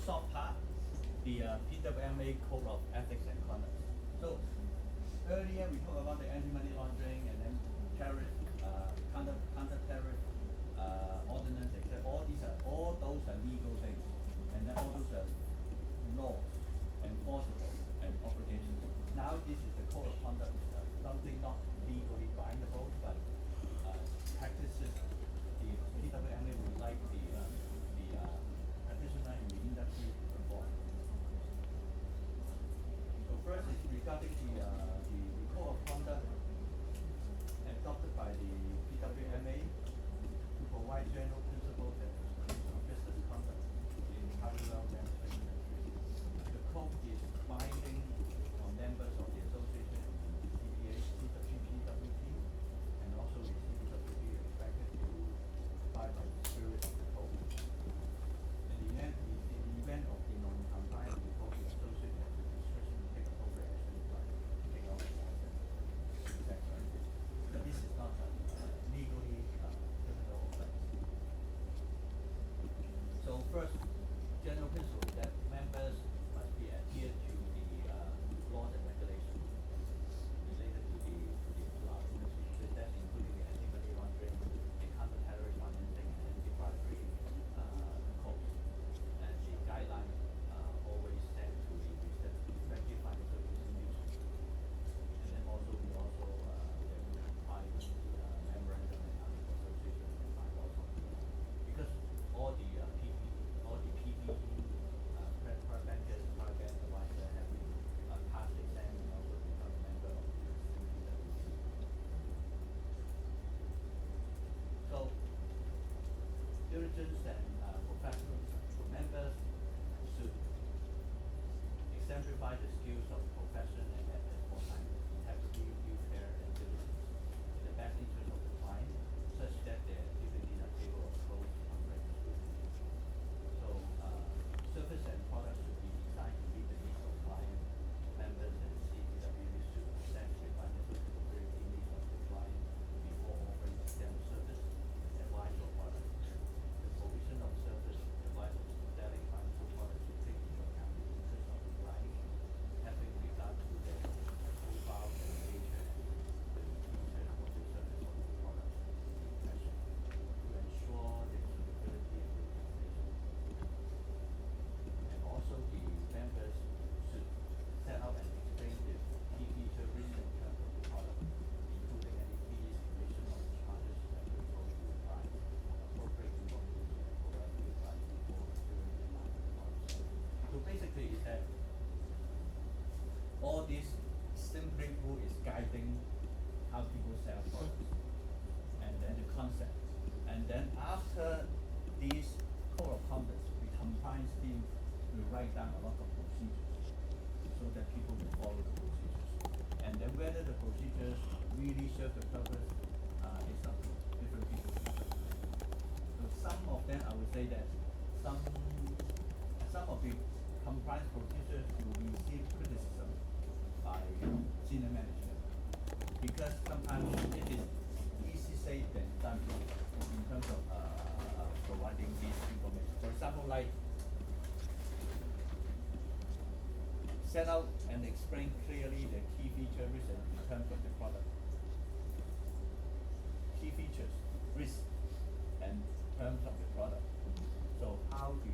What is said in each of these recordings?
short part, the PWMA Code of Ethics and Conduct. So earlier we talked about the anti-money laundering and then tariff, counter-tariff ordinance, etc. All those are legal things, and then all those are laws, enforceable, and obligations. Now this is the code of conduct, something not legally bindable, but practices the PWMA would like the practitioner in the industry to perform. So first is regarding the code of conduct adopted by the PWMA to provide general principles and of business conduct in parallel management industry. The code is binding on members of the association, CPA, CWP, and also the CWP expected to abide by the spirit of the code. In the event of the non-compliance with the code, the association has the discretion to take appropriate action by taking out the etc. But this is not legally criminal offense. So first, general principle is that members must be adhered to the laws and regulations related to the industry. That's including the anti-money laundering, the counter-terrorist financing, and anti-bribery codes. And the guideline always stand to the respective financial institutions. And then also we also comply with the memorandum and association and bylaws of because all the PB, private bankers, private bank advisors have passed the exam and also become a member of the CPWC. So diligence and professionalism. So members should exemplify the skills of profession and ethics for integrity, due care, and diligence in the best interest of the client, such that their activities are capable of close conflict scrutiny. So service and products should be designed to meet the needs of client, members, and CPWC should assess the financial capability needs of the client before offering them service, advice, or product. The provision of service, advice, or selling financial products should take into account the interests of the client, having regard to their profile and nature and the future of the service or the product impression to ensure their suitability and reputation. And also the members should set out and explain the key feature risk and terms of the product, including any fees, commission, or charges applicable to the client, appropriate information and provide the client before, during, and after the product. So basically is that all this simply rule is guiding how people sell products and then the concept. And then after these code of conduct, the compliance team will write down a lot of procedures so that people will follow the procedures. And then whether the procedures really serve the purpose is up to different people. So some of them, I would say that some of the compliance procedures will receive criticism by senior management because sometimes it is easy said than done in terms of providing this information. For example, like set out and explain clearly the key feature, risk, and terms of the product. Key features, risk, and terms of the product. So how do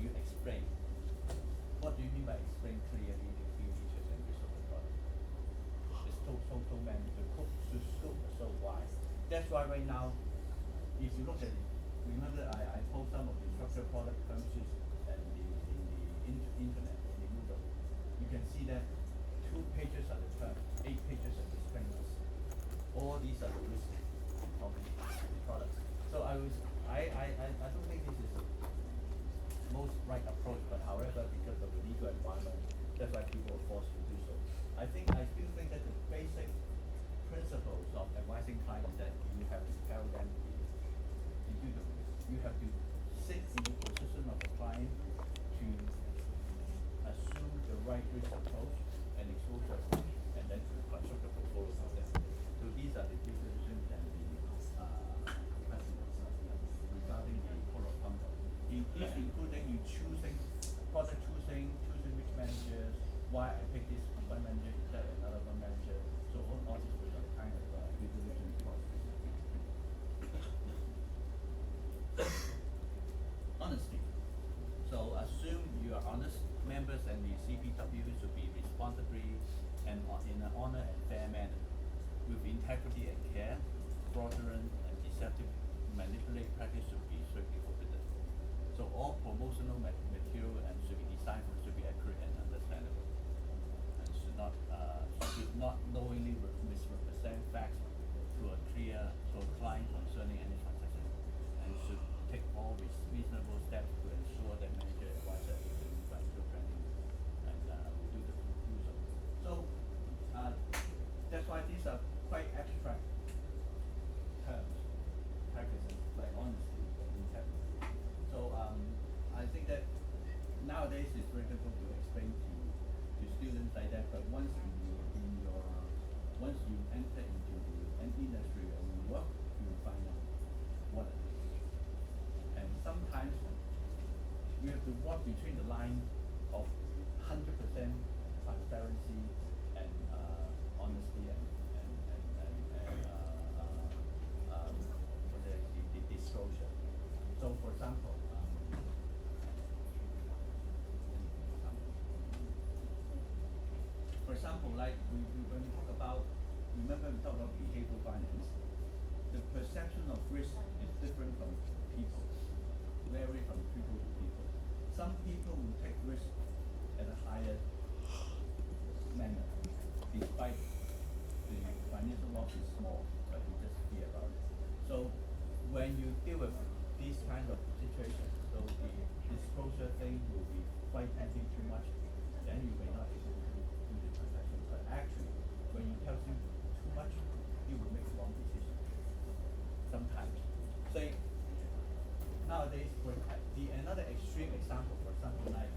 you explain? What do you mean by explain clearly the key features and risk of the product? It's so many. The scope is so wide. That's why right now, if you look at it, remember I told some of the structured product term sheets and in the internet, in the Moodle. You can see that 2 pages are the term, 8 pages are the disclaimers. All these are the risks of the products. So I don't think this is the most right approach, but however, because of the legal environment, that's why people are forced to do so. I still think that the basic principles of advising clients is that you have to tell them you have to sit in the position of the client to assume the right risk approach and exposure approach, and then to construct the portfolio of them. So these are the due diligence and the precedents regarding the code of conduct. These including an honor and fair manner, with integrity and care. Fraudulent and deceptive manipulate practice should be strictly forbidden. So all promotional material and should be designed should be accurate and understandable, and should not knowingly misrepresent facts to a client concerning any transaction, and should take all reasonable steps to ensure that manager advisor is doing financial planning and will do the proposal. So that's why these are quite abstract terms, practices like honesty and integrity. So I think that nowadays it's very difficult to explain to students like that. But once you enter into an industry or you work, you will find out what it is. And sometimes we have to walk between the line of 100% transparency and honesty and the disclosure. So for example, like when we talk about, remember we talked about behavioral finance, the perception of risk is different from people, vary from people to people. Some people will take risk at a higher manner, despite the financial loss is small, but you just fear about it. So when you deal with these kind of situations, so the disclosure thing will be quite tempting too much, then you may not be able to do the transaction. But actually, when you tell them too much, you will make wrong decisions. Sometimes. Say nowadays, another extreme example, for example, like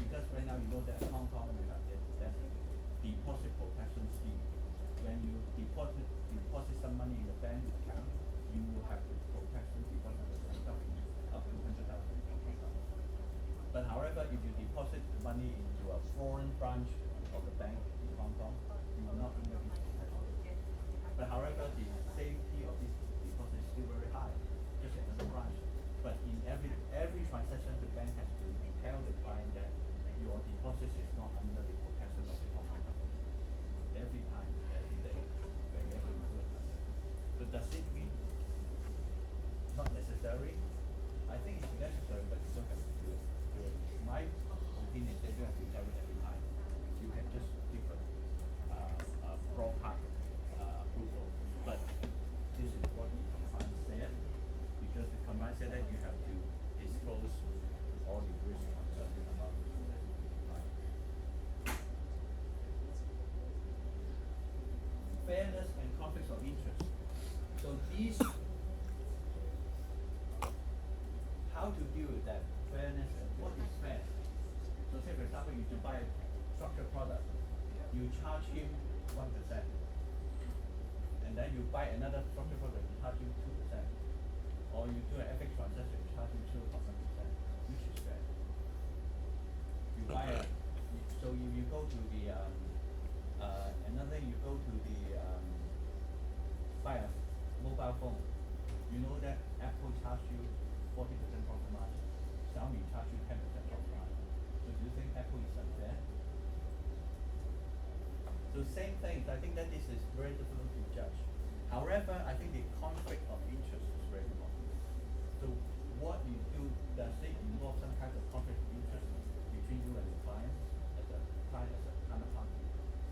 because right now you know that in Hong Kong we have that deposit protection scheme. When you deposit some money in the bank account, you will have the protection deposit up to 100,000 Hong Kong dollars. But however, if you deposit the money into a foreign branch of the bank in Hong Kong, you will not under this protection. But however, the safety of this deposit is still very high, just another branch. But in every transaction, the bank has to tell the client that your deposit is not under the protection of the Hong Kong government. Every time, every day, whenever you do a transaction. So does it mean not necessary? I think it's necessary, but you don't have to do it. My opinion is that you have to tell it every time. You can just give a broad approval. But this is what the command said, because the command said that you have to disclose all the risk concerning about the client. Fairness and conflicts of interest. So these, how to deal with that fairness and what is fair. So say for example, you buy a structured product, you charge him 1%, and then you buy another structured product, you charge him 2%, or you do an FX transaction, you charge him 0.1%, which is fair. You buy so you go to the another you go to the buy a mobile phone. You know that Apple charge you 40% profit margin. Xiaomi charge you 10% profit margin. So do you think Apple is unfair? So same things. I think that this is very difficult to judge. However, I think the conflict of interest is very important. So what you do, does it involve some kind of conflict of interest between you and the client as a counterparty?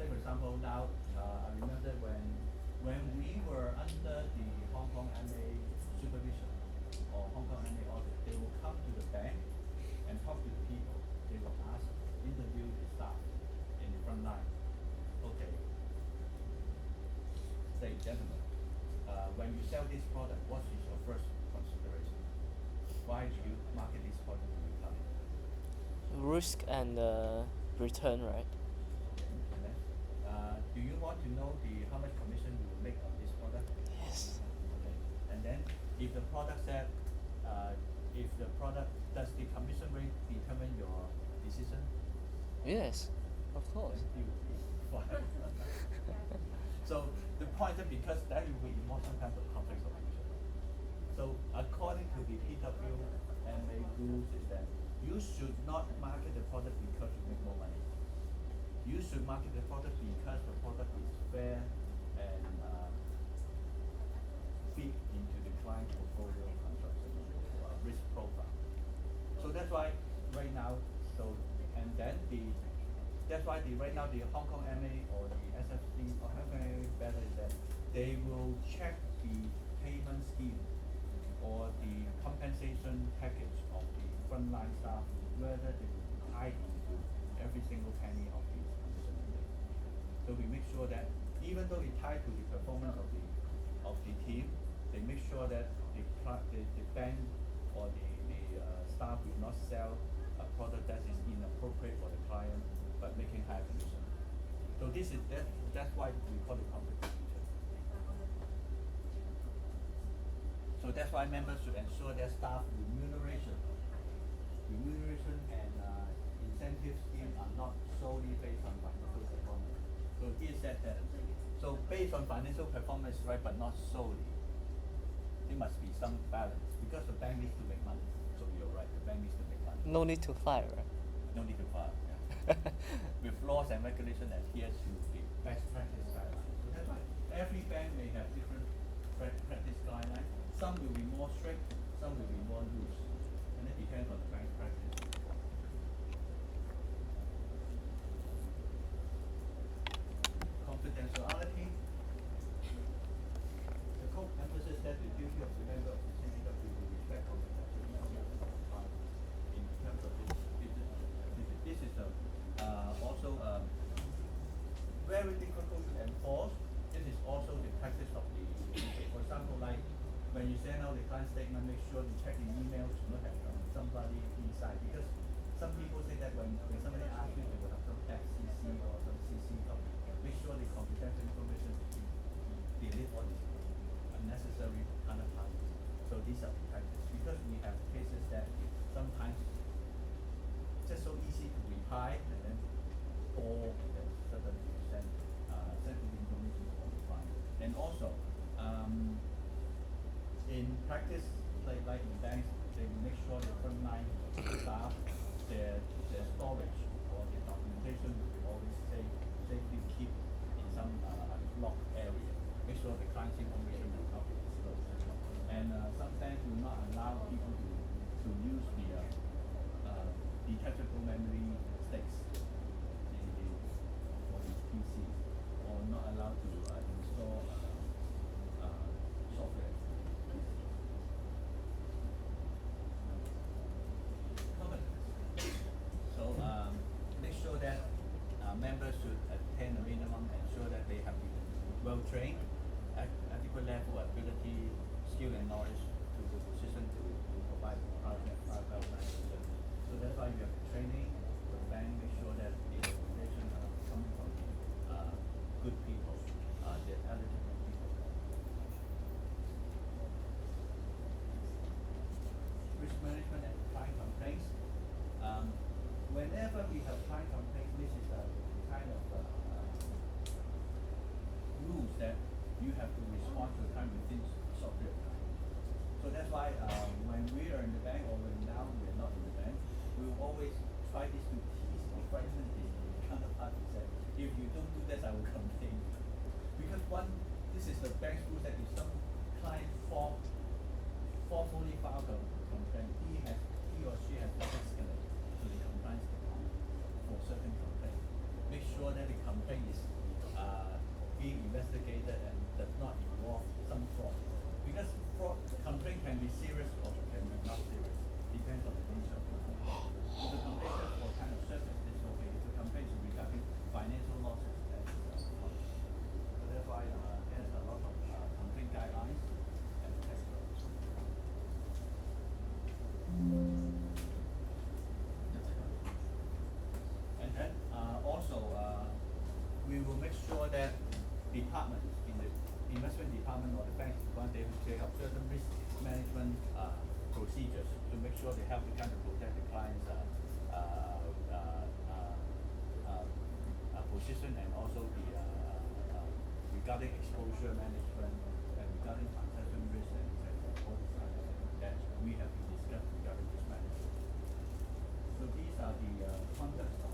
Say for example, now I remember when we were under the Hong Kong MA supervision or Hong Kong MA audit, they will come to the bank and talk to the people. They will interview the staff in the front line. Okay. Say, gentlemen, when you sell this product, what is your first consideration? Why do you market this product to the client? Risk and return, right? And then, do you want to know how much commission you will make on this product? Yes. Okay. And then, if the product does the commission rate determine your decision? Yes, of course. Then it will be fine. So the point is because that will be more some kind of conflict of interest. So according to the PWMA rules is that you should not market the product because you make more money. You should market the product because the product is fair and fit into the client portfolio construction risk profile. So that's why right now, so and then that's why right now the Hong Kong MA or the SFC or FINA better is that they will check the payment scheme or the compensation package of the frontline staff, whether they will tie into every single penny of the commission mandate. So we make sure that even though it tied to the performance of the team, they make sure that the bank or the staff will not sell a product that is inappropriate for the client, but making higher commission. So that's why we call it conflict of interest. So that's why members should ensure their staff remuneration and incentive scheme are not solely based on financial performance. So he said that. So based on financial performance, right, but not solely. There must be some balance because the bank needs to make money. So you're right, the bank needs to make money. No need to fire, right? No need to file. Yeah. With laws and regulations adhere to the best practice guidelines. So that's why every bank may have different practice guidelines. Some will be more strict, some will be more loose, and it depends on the bank's practice. Confidentiality. The code emphasizes that the duty of the member of the syndicate to respect confidentiality of the client in terms of this. This is also very difficult to enforce. This is also the practice of the for example, like when you send out the client statement, make sure you check the email to not have somebody inside, because some people say that when somebody asks you, they will have some FCC or some CC copy. Make sure the confidential information delete all these unnecessary counterparties. So these are the practice, because we have cases that sometimes just so easy to reply and then or and then suddenly you send sensitive information to all the client. And also in practice, like in banks, they will make sure the frontline staff, their storage or their documentation will be always safely keep in some locked area. Make sure the client's information will not be disclosed. And some banks will not allow people to use the detachable memory sticks for the PCs, or not allowed to install software. So make sure that members should attain a minimum, ensure that they have been well trained, adequate level of ability, skill and knowledge to the position to provide private organization. So that's why you have training, the bank make sure that the information are coming from good people, the eligible people. Risk management and client complaints. Whenever we have client complaints, this is a kind of rules that you have to respond to the time within a short period of time. So that's why when we are in the bank, or when now we are not in the bank, we will always try this to tease or frighten the counterparty. Say, if you don't do this, I will complain. Because this is the bank's rules, that if some client formally file a complaint, he or she has to escalate to the compliance department for certain complaint. Make sure that the complaint is being investigated and does not involve some fraud. Because fraud complaint can be serious or can be not serious. Depends on the nature of the complaint. If the complaint is for kind of service, it's okay. If the complaint is regarding financial losses, then it's not. So that's why there's a lot of complaint guidelines and test codes. And then also we will make sure that departments in the investment department or the bank department, they have certain risk management procedures to make sure they have the kind of protect the client's position, and also the regarding exposure management and regarding transaction risk and all these items that we have to discuss regarding risk management. So these are the concepts of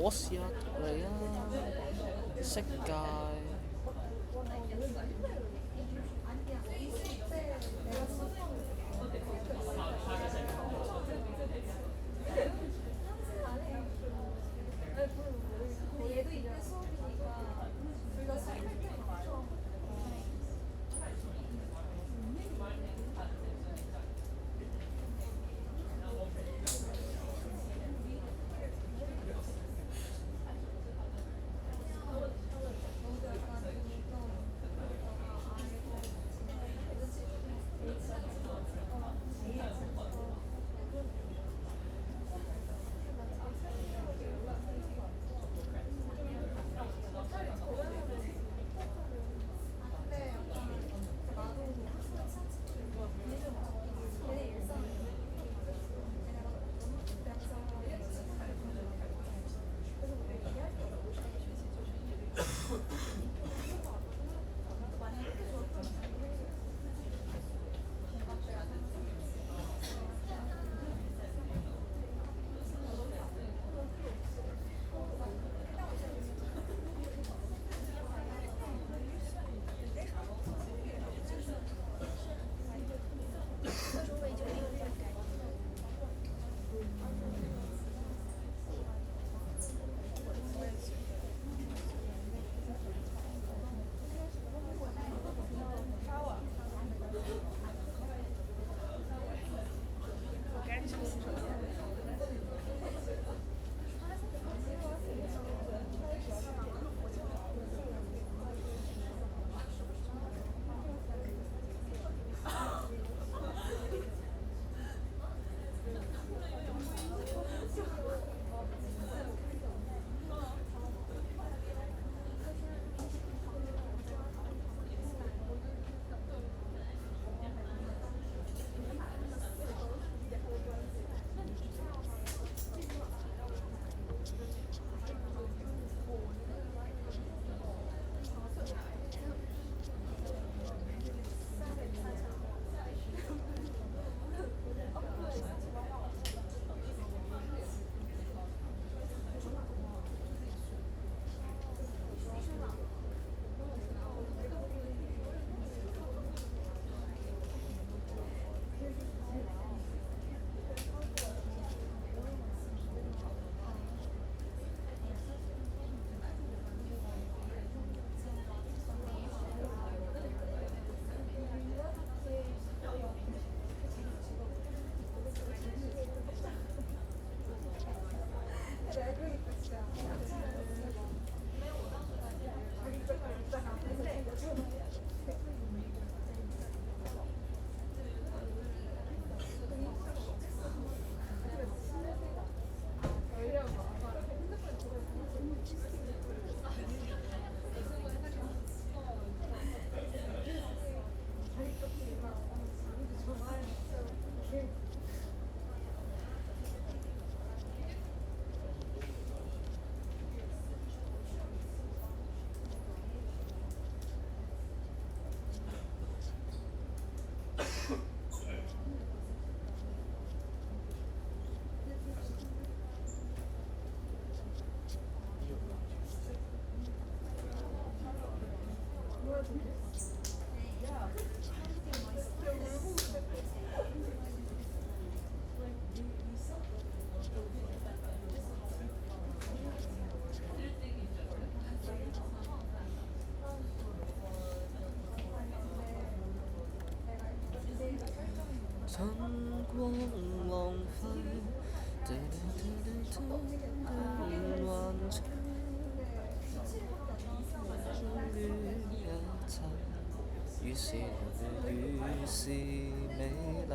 我試下讀你啊，色戒。晨光黃昏，幻想終於一切，於是如是美麗。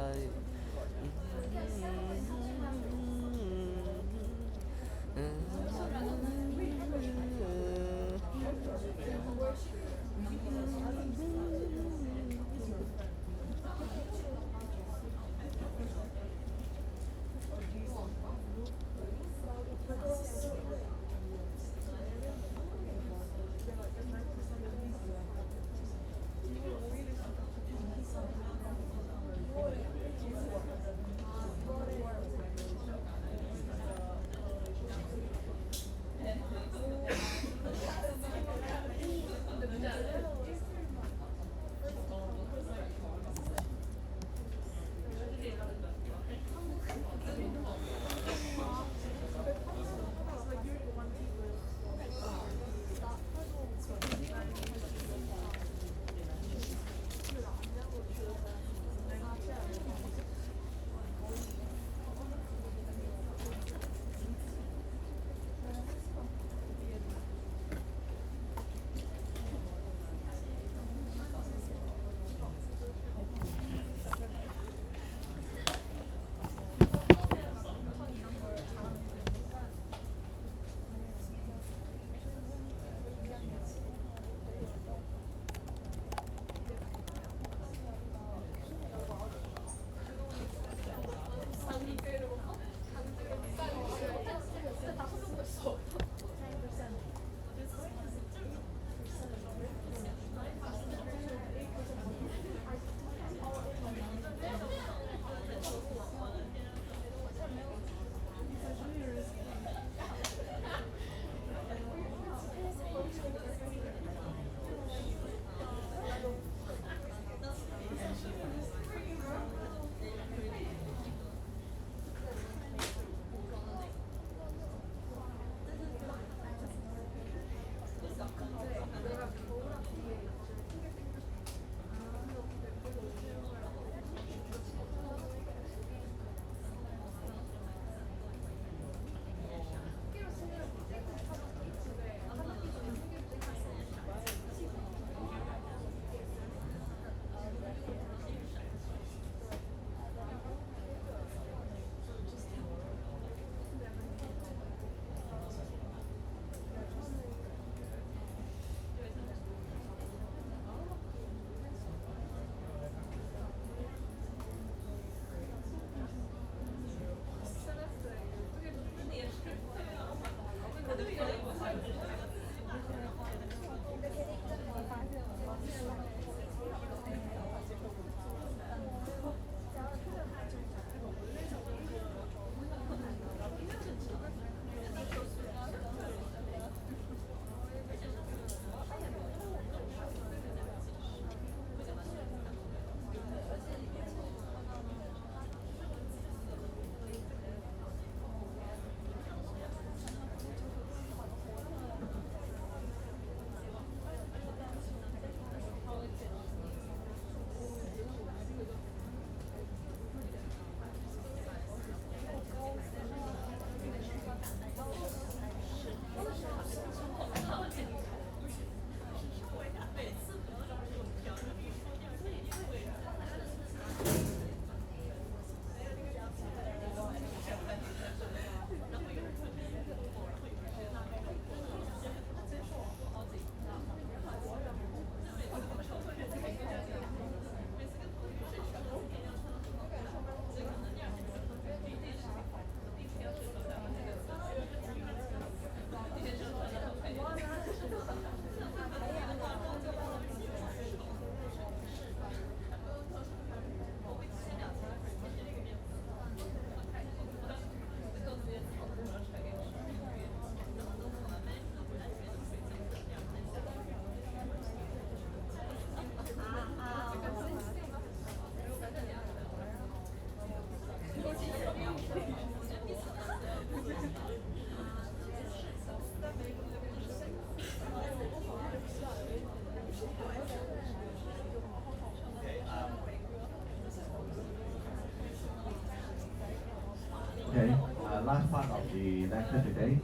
last part of the lecture today.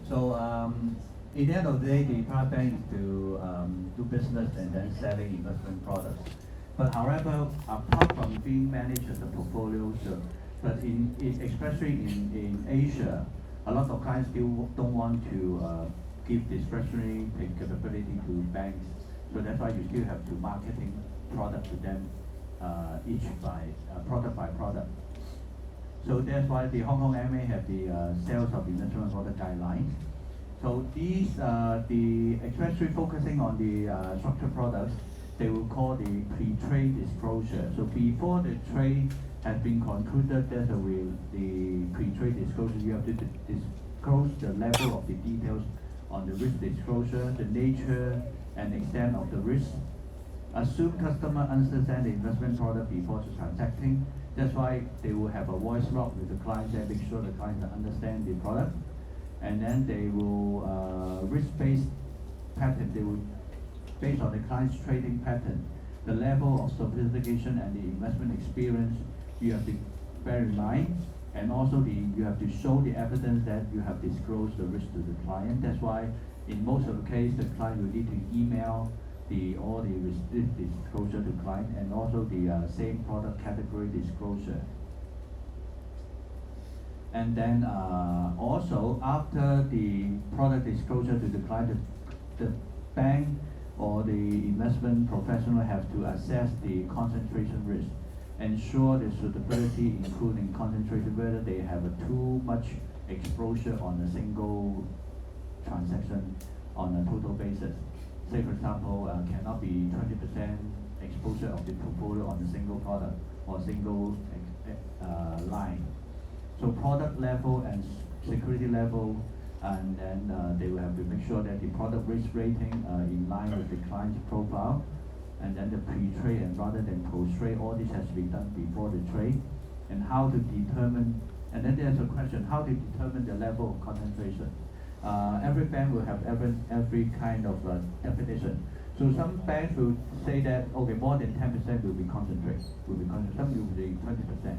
So in the end of the day, the private bank is to do business and then selling investment products. But however, apart from being managed as a portfolio, but especially in Asia, a lot of clients still don't want to give discretionary capability to banks. So that's why you still have to marketing product to them, each by product by product. So that's why the Hong Kong MA have the sales of investment product guidelines. So these, especially focusing on the structured products, they will call the pre-trade disclosure. So before the trade has been concluded, there's the pre-trade disclosure. You have to disclose the level of the details on the risk disclosure, the nature and extent of the risk. Assume customer understands the investment product before transacting. That's why they will have a voice log with the client and make sure the client understand the product. And then they will risk-based pattern. They will, based on the client's trading pattern, the level of sophistication and the investment experience you have to bear in mind. And also you have to show the evidence that you have disclosed the risk to the client. That's why in most of the case, the client will need to email all the risk disclosure to client and also the same product category disclosure. And then also after the product disclosure to the client, the bank or the investment professional have to assess the concentration risk, ensure the suitability, including concentration, whether they have too much exposure on a single transaction on a total basis. Say for example, cannot be 20% exposure of the portfolio on a single product or single line. So product level and security level, and then they will have to make sure that the product risk rating in line with the client's profile, and then the pre-trade and rather than post-trade, all this has to be done before the trade, and how to determine, and then there's a question, how to determine the level of concentration. Every bank will have every kind of definition. So some banks will say that, okay, more than 10% will be concentrated, some will be 20%.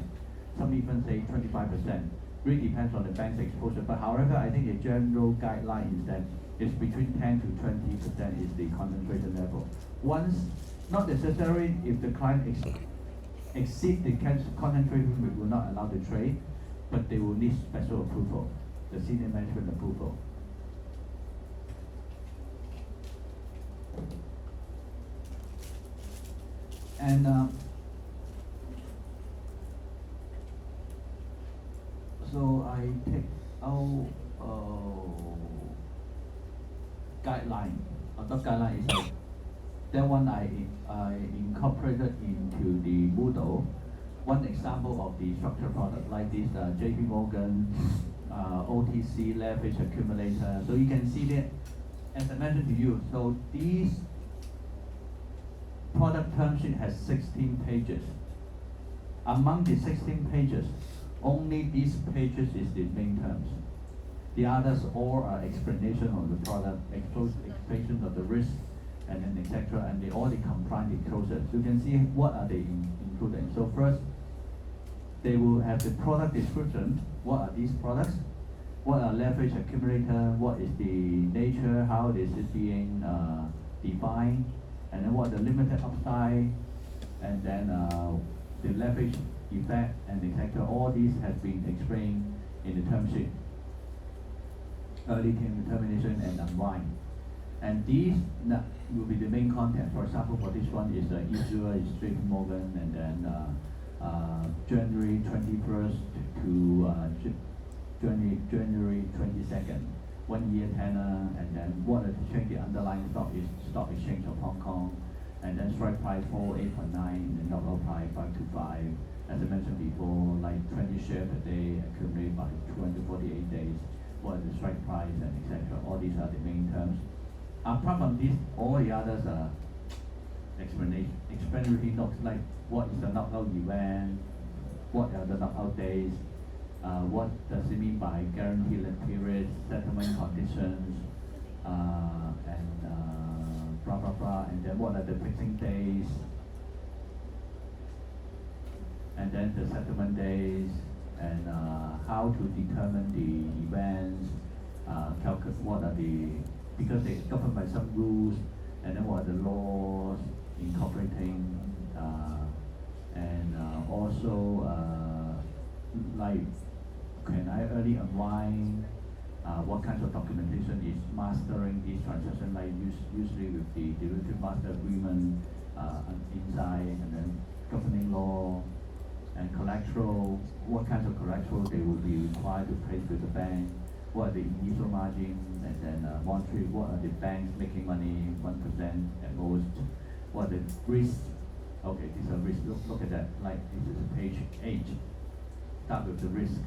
Some even say 25%. Really depends on the bank's exposure. But however, I think the general guideline is that it's between 10 to 20% is the concentration level. Once, not necessarily if the client exceed the concentration, we will not allow the trade, but they will need special approval, the senior management approval. And so I take out guideline. Not guideline is that one I incorporated into the Moodle. One example of the structured product like this JP Morgan OTC leverage accumulator. So you can see that, as I mentioned to you, so these product term sheet has 16 pages. Among the 16 pages, only these pages is the main terms. The others all are explanation of the product, explanation of the risk, and then etc. And they all the compliant disclosures. You can see what are they including. So first, they will have the product description. What are these products? What are leverage accumulator? What is the nature? How is it being defined? And then what the limited upside? And then the leverage effect and etc. All these has been explained in the term sheet. Early termination and unwind. And these will be the main content. For example, for this one is issuer is JP Morgan, and then January 21st to January 22nd, 1 year tenor, and then what are the underlying stock exchange of Hong Kong, and then strike price 4.8.9, and knockout price 525. As I mentioned before, like 20 shares per day accumulated by 248 days. What is the strike price and etc. All these are the main terms. Apart from this, all the others are explanatory notes like what is the knockout event, what are the knockout days, what does it mean by guaranteed period, settlement conditions, and blah blah blah, and then what are the fixing days, and then the settlement days, and how to determine the events, what are the, because they governed by some rules, and then what are the laws incorporating, and also like, can I early unwind, what kinds of documentation is mastering these transactions, like usually with the derivative master agreement inside, and then governing law, and collateral, what kinds of collateral they will be required to place with the bank, what are the initial margin, and then monetary, what are the banks making money, 1% at most, what are the risks. Okay, these are risks, look at that, like this is page 8, start with the risk.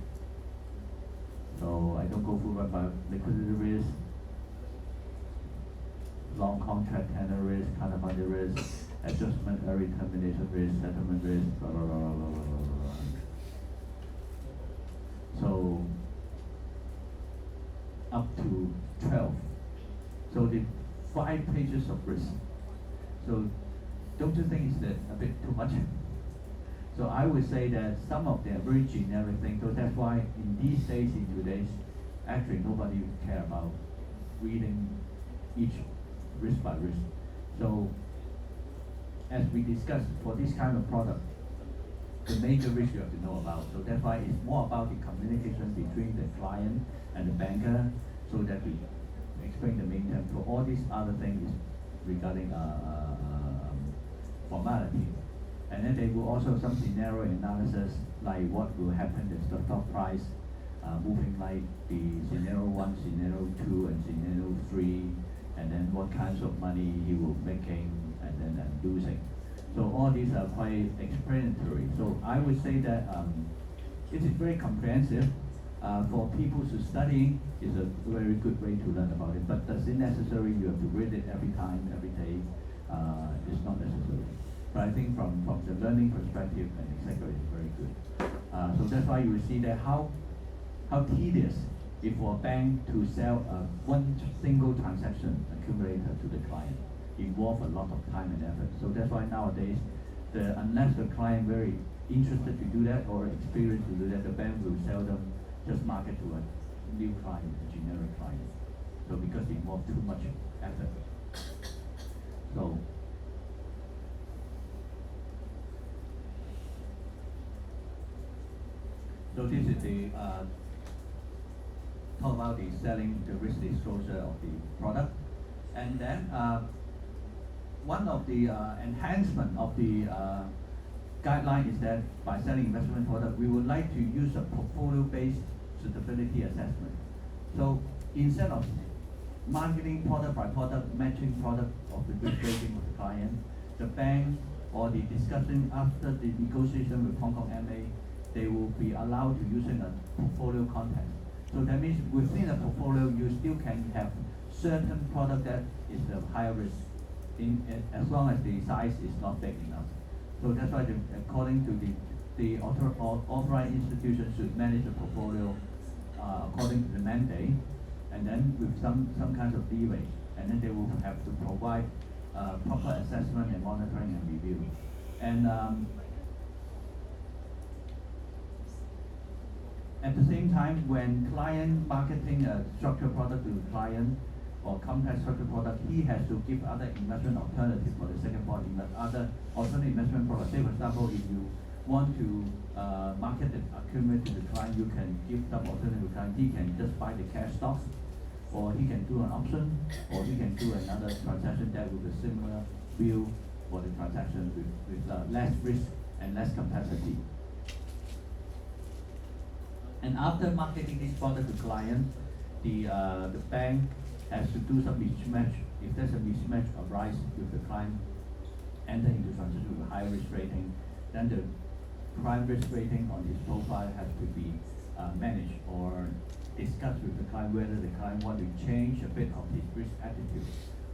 So I don't go through about liquidity risk, long contract tenor risk, counterparty risk, adjustment, early termination risk, settlement risk, blah, blah, blah, blah, blah, blah, blah. So up to 12. So the 5 pages of risk. So don't you think it's a bit too much? So I would say that some of them are very generic things. So that's why in these days, in today's, actually nobody care about reading each risk by risk. So as we discussed, for this kind of product, the major risk you have to know about. So that's why it's more about the communication between the client and the banker, so that we explain the main term. So all these other things is regarding formality. And then there will also some scenario analysis, like what will happen if the stock price moving, like the scenario 1, scenario 2, and scenario 3, and then what kinds of money he will making and then losing. So all these are quite explanatory. So I would say that it is very comprehensive. For people to study, is a very good way to learn about it. But does it necessary you have to read it every time, every day? It's not necessary. But I think from the learning perspective, and etc., is very good. So that's why you will see that how tedious if for a bank to sell one single transaction accumulator to the client, involve a lot of time and effort. So that's why nowadays, unless the client very interested to do that or experienced to do that, the bank will seldom just market to a new client, a generic client. So because it involves too much effort. So this is the talk about the selling, the risk disclosure of the product, and then one of the enhancement of the guideline is that by selling investment product, we would like to use a portfolio-based suitability assessment. So instead of marketing product by product, matching product of the risk rating with the client, the bank or the discussion after the negotiation with Hong Kong MA, they will be allowed to use in a portfolio context. So that means within a portfolio, you still can have certain product that is the higher risk, as long as the size is not big enough. So that's why, according to the authorized institution should manage the portfolio according to the mandate, and then with some kinds of leeway, and then they will have to provide proper assessment and monitoring and review. And at the same time, when client marketing a structured product to the client or complex structured product, he has to give other investment alternatives for the second part, other alternate investment products. Say, for example, if you want to market the accumulator to the client, you can give some alternative to the client. He can just buy the cash stocks, or he can do an option, or he can do another transaction that with a similar view for the transaction with less risk and less complexity. And after marketing this product to client, the bank has to do some mismatch. If there's a mismatch arise with the client, enter into transaction with high risk rating, then the prime risk rating on his profile has to be managed or discussed with the client whether the client wants to change a bit of his risk attitude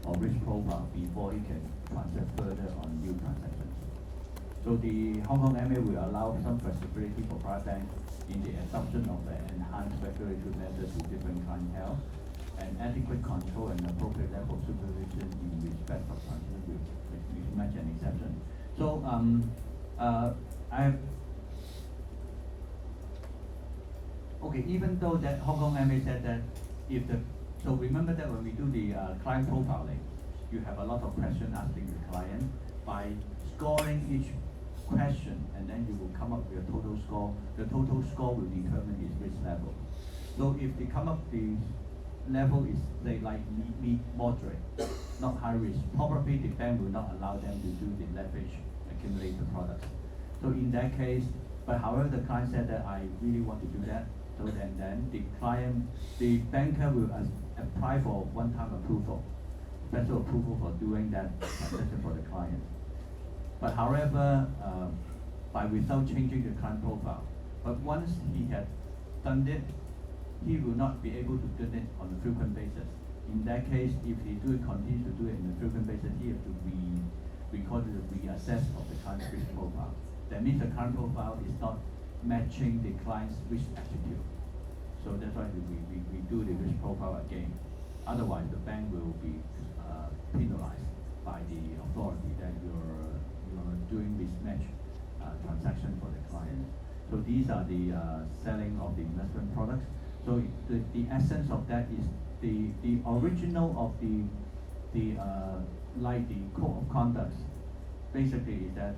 or risk profile before he can transact further on new transactions. So the Hong Kong MA will allow some flexibility for private banks in the adoption of the enhanced regulatory measures to different clientele, and adequate control and appropriate level of supervision in respect of transaction with mismatch and exception. So Okay, even though that Hong Kong MA said that if the, so remember that when we do the client profiling, you have a lot of questions asking the client. By scoring each question, and then you will come up with a total score. The total score will determine his risk level. So if they come up the level is say like moderate, not high risk, probably the bank will not allow them to do the leverage accumulator products. So in that case, but however the client said that I really want to do that, so then the banker will apply for one-time approval, special approval for doing that transaction for the client. But however, without changing the client profile, but once he had done it, he will not be able to do it on a frequent basis. In that case, if he continues to do it in a frequent basis, he has to record the reassess of the client's risk profile. That means the client profile is not matching the client's risk attitude. So that's why we do the risk profile again. Otherwise, the bank will be penalized by the authority that you're doing mismatch transaction for the client. So these are the selling of the investment products. So the essence of that is the original of the like the code of conduct basically is that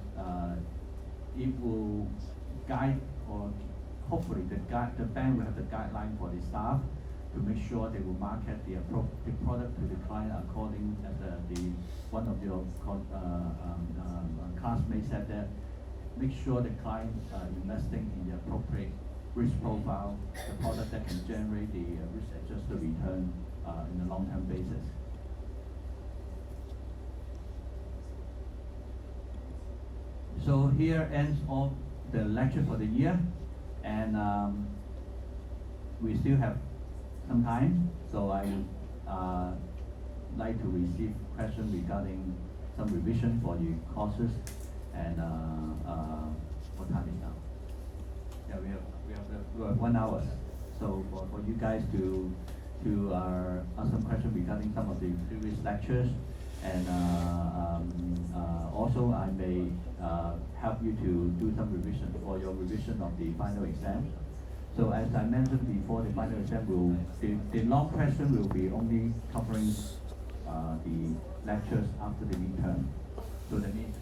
it will guide, or hopefully the bank will have the guideline for the staff to make sure they will market the product to the client according as the one of your classmates said that make sure the client investing in the appropriate risk profile, the product that can generate the risk-adjusted return in a long-term basis. So here ends all the lecture for the year, and we still have some time, so I would like to receive questions regarding some revision for the courses, and what time is now? Yeah, we have 1 hour. So for you guys to ask some questions regarding some of the previous lectures, and also I may help you to do some revision for your revision of the final exam. So as I mentioned before, the final exam the long question will be only covering the lectures after the midterm. So that means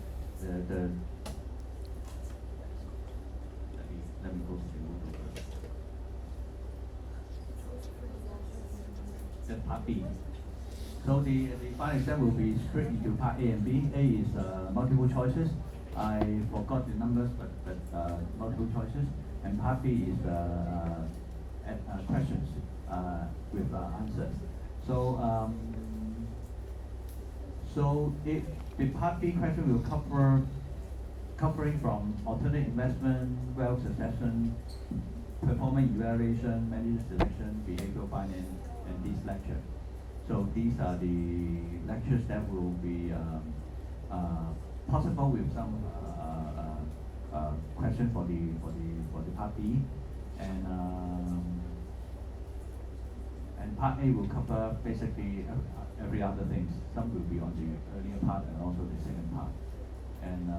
let me go to the Moodle first. That's part B. So the final exam will be split into part A and B. A is multiple choices. I forgot the numbers, but multiple choices. And part B is questions with answers. So the part B question will covering from alternate investment, wealth succession, performance evaluation, manager selection, behavioral finance, and this lecture. So these are the lectures that will be possible with some question for the part B, and part A will cover basically every other things. Some will be on the earlier part and also the second part, and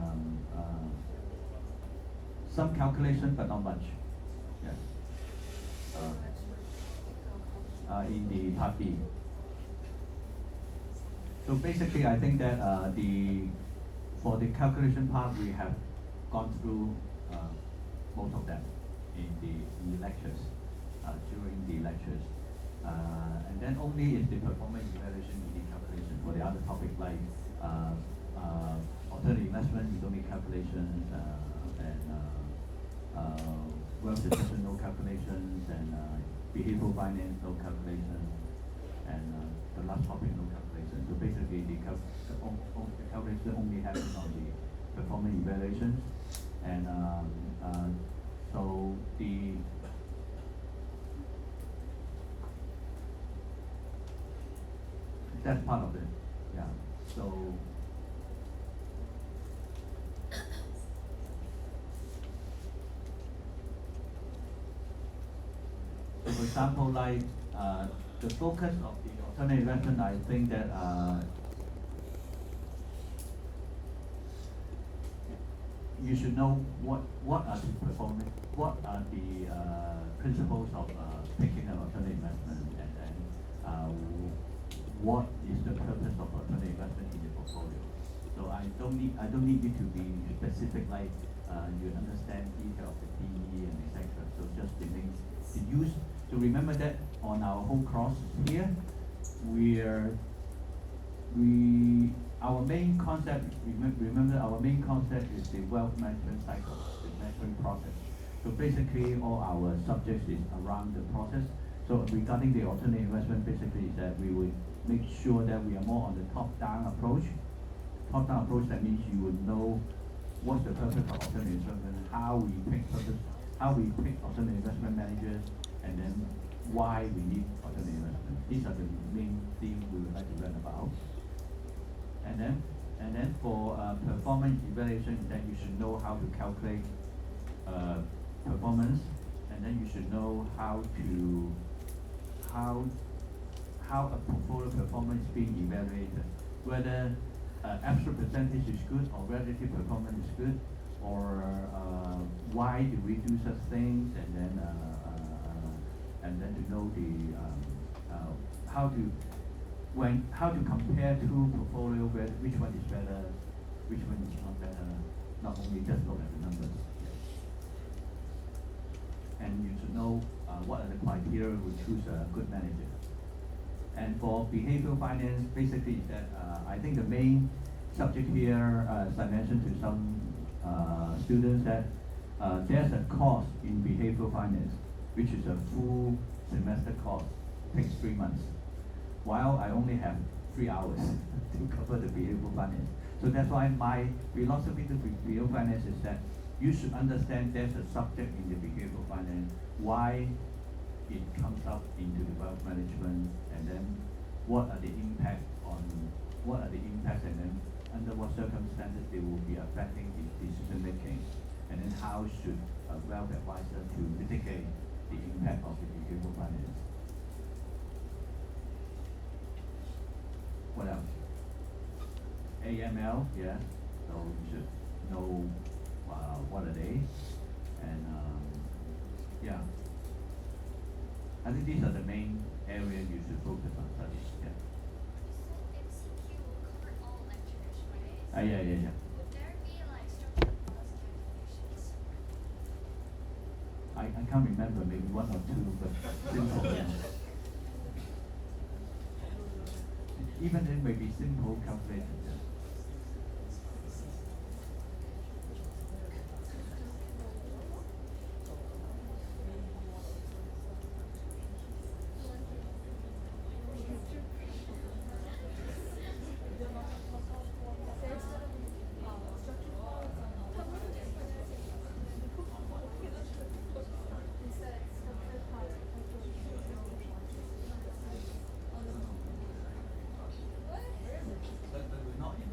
some calculation but not much. Yes. In the part B. So basically, I think that for the calculation part, we have gone through most of them in the lectures, during the lectures. And then only is the performance evaluation you need calculation. For the other topic like alternative investment, you don't need calculations, and wealth succession, no calculations, and behavioral finance, no calculations, and the last topic, no calculations. So basically, the calculation only happens on the performance evaluations, and so that's part of it. Yeah. So for example, like the focus of the alternative investment, I think that you should know what are the performance, what are the principles of picking an alternative investment, and then what is the purpose of alternative investment in your portfolio. So I don't need you to be specific, like you understand detail of the PE and etc. So just the things to use. So remember that on our whole course here, our main concept, remember our main concept is the wealth management cycle, the management process. So basically all our subjects is around the process. So regarding the alternative investment, basically is that we would make sure that we are more on the top-down approach. Top-down approach, that means you would know what's the purpose of alternative investment, how we pick alternative investment managers, and then why we need alternative investment. These are the main themes we would like to learn about. And then for performance evaluation, that you should know how to calculate performance, and then you should know how a portfolio performance is being evaluated, whether absolute percentage is good or relative performance is good, or why do we do such things, and then to know the how to compare two portfolio, which one is better, which one is not better, not only just look at the numbers. And you should know what are the criteria we choose a good manager. And for behavioral finance, basically that I think the main subject here, as I mentioned to some students, that there's a course in behavioral finance, which is a full semester course, takes 3 months, while I only have 3 hours to cover the behavioral finance. So that's why my philosophy to behavioral finance is that you should understand there's a subject in the behavioral finance, why it comes up into the wealth management, and then what are the impacts, and then under what circumstances they will be affecting the decision making, and then how should a wealth advisor to mitigate the impact of the behavioral finance. What else? AML, yeah. So you should know what are they, and yeah. I think these are the main areas you should focus on studying. Yeah. So MCQ will cover all lectures, right? Yeah. Would there be like structured plus calculations? I can't remember, maybe 1 or 2, but simple. Even it may be simple calculations. Yeah. But we're not in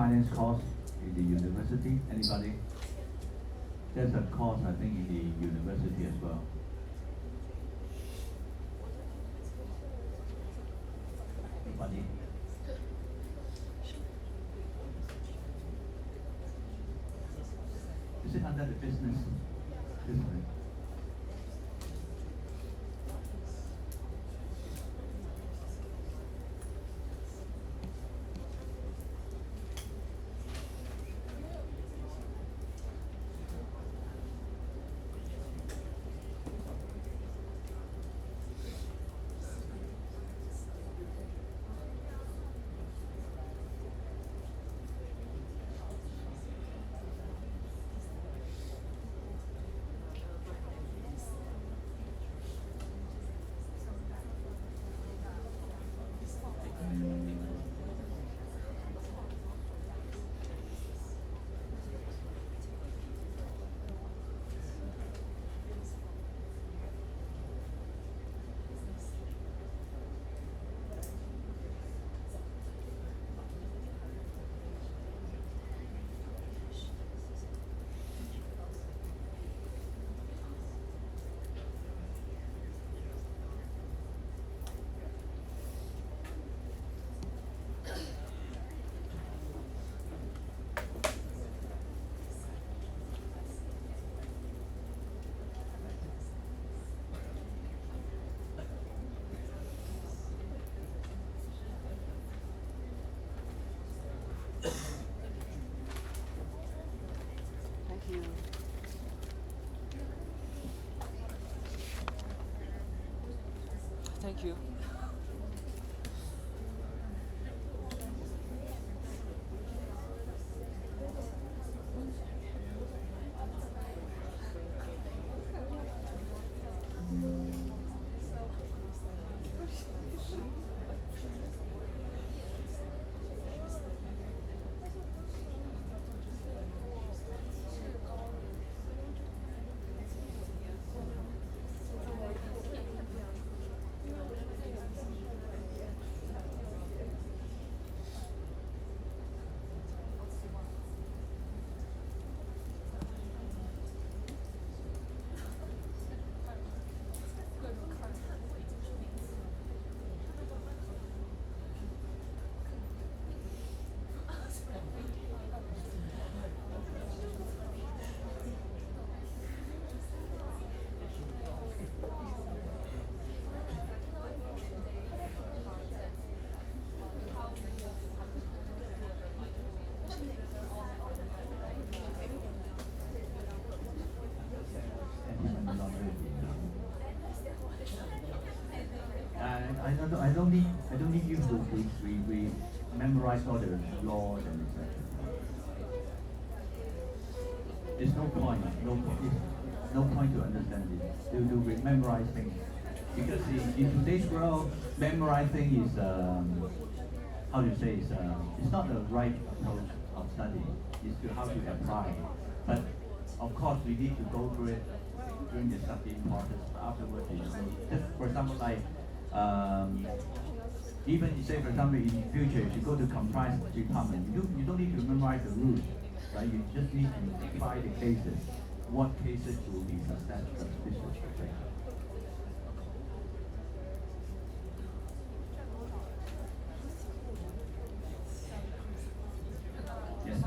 finance course in the university? Anybody? There's a course, I think, in the university as well. Anybody? Is it under the business? Business. Thank you. Thank you. I don't need you to we memorize all the laws and etc. There's no point, no point to understand it. To memorize things. Because in today's world, memorizing is how to say it's not the right approach of study. It's to how to apply. But of course, we need to go through it during the studying process. Afterwards, just for example, like even you say, for example, in the future, if you go to compliance department, you don't need to memorize the rules, right? You just need to apply the cases. What cases will be successful? Yes.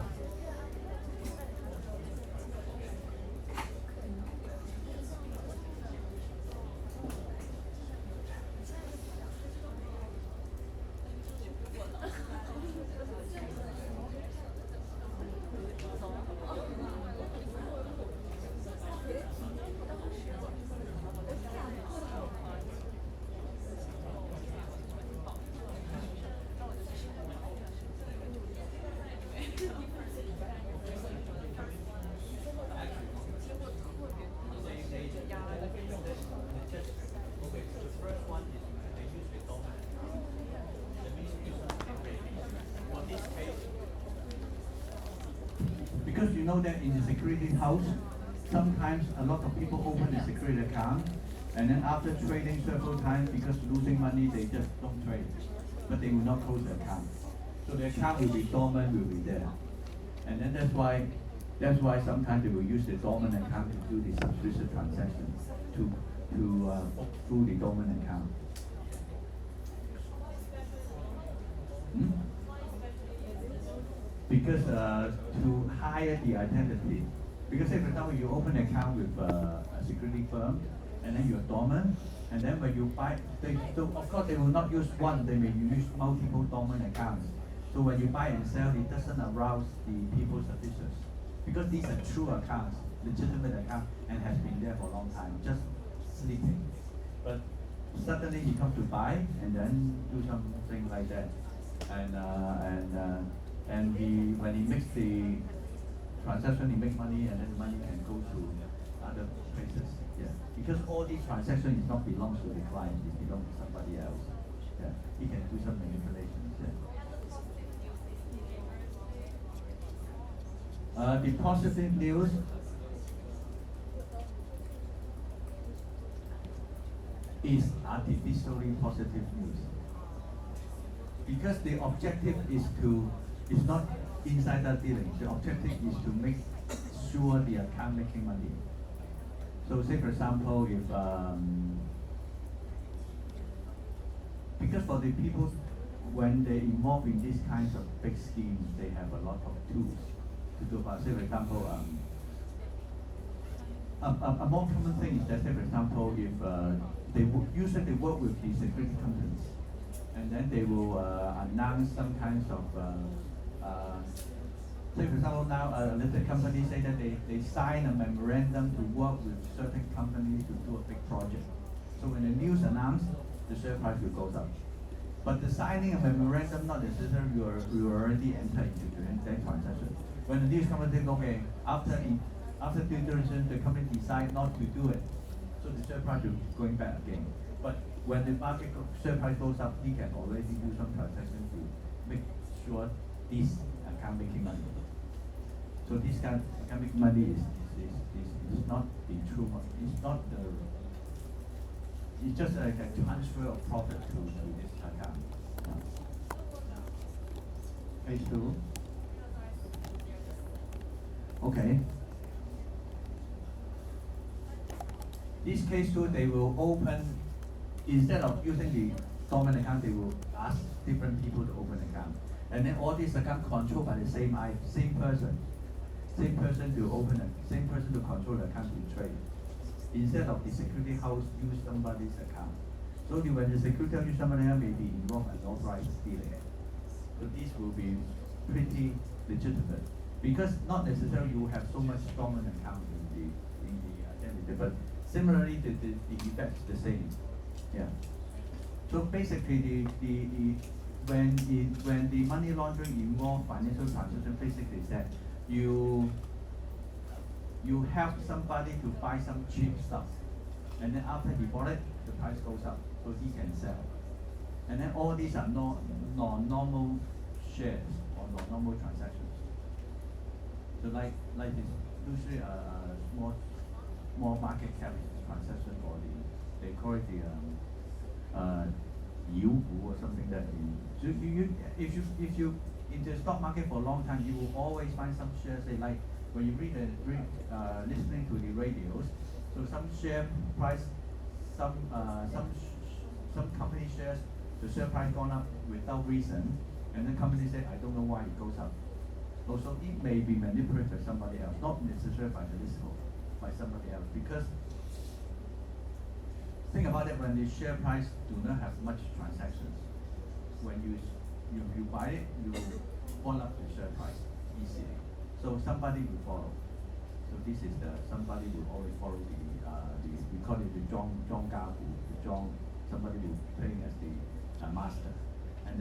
Because you know that in the security house, sometimes a lot of people open a security account, and then after trading several times, because losing money, they just don't trade, but they will not close the account. So the account will be dormant, will be there. And then that's why sometimes they will use the dormant account to do the subscription transaction to through the dormant account. Hmm? Because to hide the identity. Because say for example you open an account with a security firm and then you're dormant, and then when you buy, of course they will not use one, they may use multiple dormant accounts. So when you buy and sell, it doesn't arouse the people's suspicions. Because these are true accounts, legitimate accounts, and has been there for a long time, just sleeping. But suddenly he comes to buy and then do something like that. And when he makes the transaction, he makes money, and then the money can go to other places. Yeah, because all these transactions is not belongs to the client; it belongs to somebody else. Yeah, he can do some manipulations. Yeah. The positive news is artificially positive news. Because the objective is not insider dealing. The objective is to make sure the account making money. So say for example, if because for the people when they involve in these kinds of big schemes, they have a lot of tools to do about. Say for example, a more common thing is that say for example, if they usually work with the security companies. And then they will announce some kinds of, say for example now a little company say that they sign a memorandum to work with certain companies to do a big project. So when the news announced, the share price will go up. But the signing a memorandum not necessarily you already enter into that transaction. When the news company says, okay, after due diligence the company decide not to do it, so the share price will going back again. But when the market share price goes up, he can already do some transactions to make sure this account making money. So this kind of account making money is not the true money. It's not the. It's just like a transfer of profit to this account. Page 2. Okay. This case 2, they will open. Instead of using the dormant account, they will ask different people to open account. And then all these accounts controlled by the same person. Same person to open it, same person to control the account to trade. Instead of the security house use somebody's account. So when the security house use somebody else may be involved in authorized stealing. So this will be pretty legitimate. Because not necessarily you have so much dormant account in the identity, but similarly the effect is the same. Yeah. So basically, when the money laundering involves financial transaction, basically is that you help somebody to buy some cheap stuff, and then after he bought it, the price goes up, so he can sell. And then all these are non-normal shares or non-normal transactions. So like this, usually a small market cap transaction, or they call it the yield or something that so if you in the stock market for a long time, you will always find some shares. Say like when you listening to the radios, so some share price, some company shares, the share price gone up without reason, and the company say I don't know why it goes up. Also, it may be manipulated by somebody else, not necessarily by the listener, by somebody else, because. Think about it, when the share price do not have much transactions, when you buy it, you follow up the share price easily. So somebody will follow. So this is somebody will always follow we call it the Zhong Gahu, somebody will playing as the master. And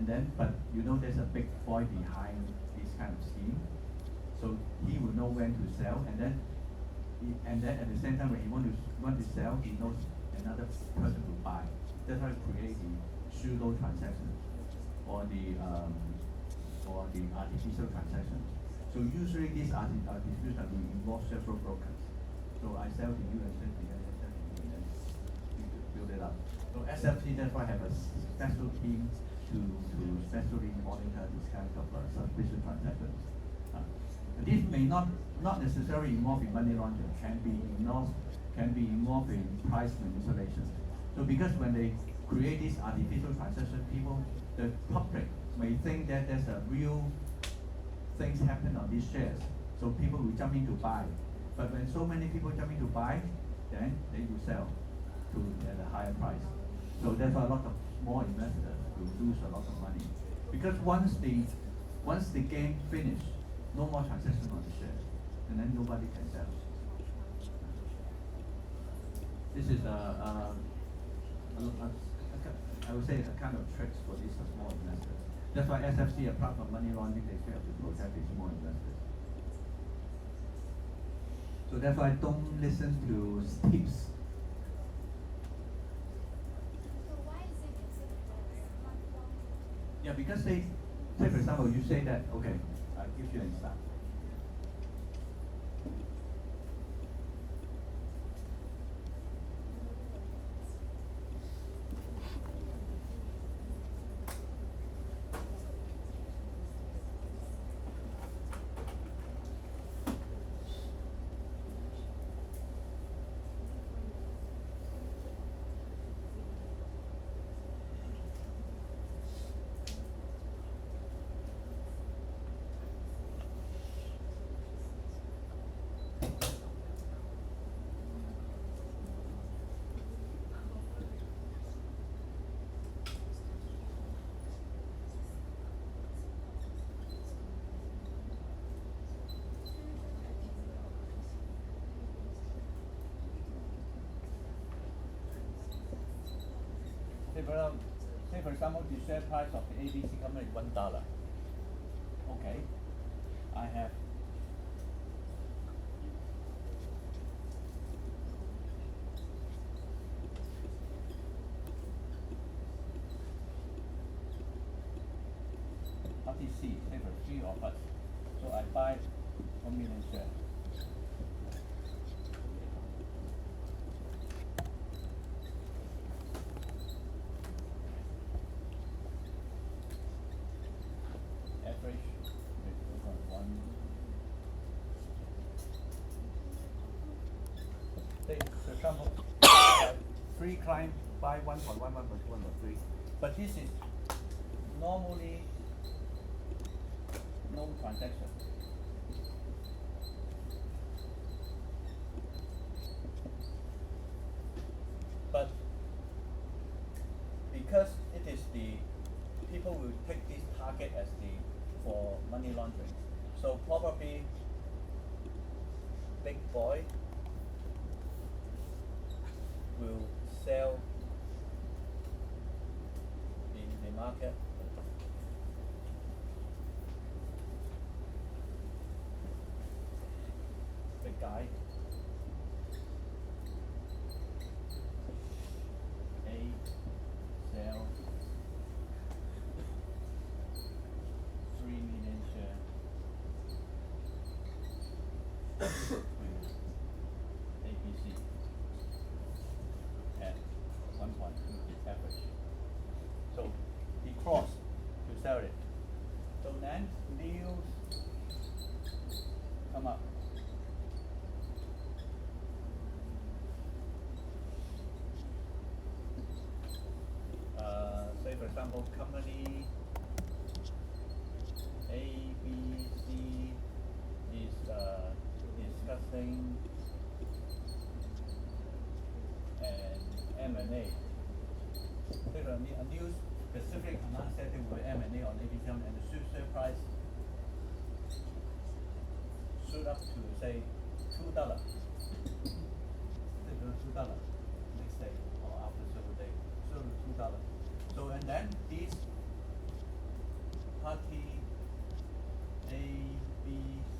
then but you know there's a big boy behind this kind of scheme. So he will know when to sell, and then at the same time when he want to sell, he knows another person to buy. That's why we create the pseudo transactions or the artificial transactions. So usually these artificial will involve several brokers. So I sell to you and sell to you and sell to you, and then you build it up. So SFC that's why have a special team to especially monitor this kind of suspicious transactions. This may not necessarily involve in money laundering, can be involved in price manipulation. So because when they create this artificial transaction, the public may think that there's a real things happen on these shares. So people will jump in to buy. But when so many people jump in to buy, then they will sell at a higher price. So that's why a lot of small investors will lose a lot of money. Because once the game finish, no more transaction on the shares, and then nobody can sell. This is I would say a kind of tricks for these small investors. That's why SFC, apart from money laundering, they still have to protect these small investors. So that's why don't listen to tips. So why is it considered as money laundering? Yeah, because say for example, you say that, okay, I'll give you an example. Say for example, the share price of the ABC company is $1. Okay, I have RTC, say for 3 of us. So I buy 1 million shares. Average, one. Say, for example, 3 clients buy 1.1, 1.2, 1.3. But this is normally no transaction. But because it is people will take this target as for money laundering. So probably big boy will sell in the market. Big guy. A sell 3 million share with ABC at 1.2 average. So he crossed to sell it. So then deals come up. Say for example, company A, B, C is discussing an M&A. Say for a new specific amount setting with M&A on ABC and the share price shoot up to say $2. $2 next day or after several days. So $2. So and then this party A, B,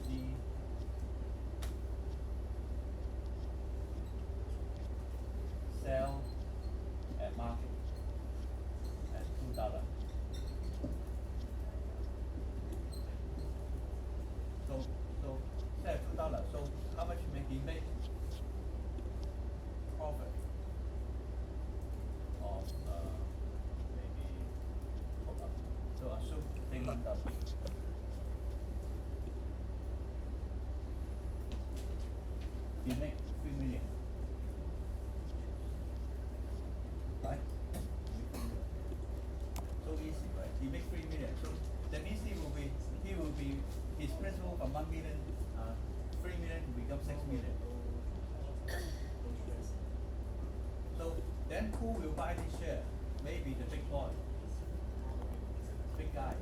C sell at market at $2. So say at $2. So how much may he make profit of maybe he make 3 million. Right? So easy, right? He make 3 million. So that means he will be his principal from 1 million, 3 million to become 6 million. So then who will buy this share? Maybe the big boy, big guy.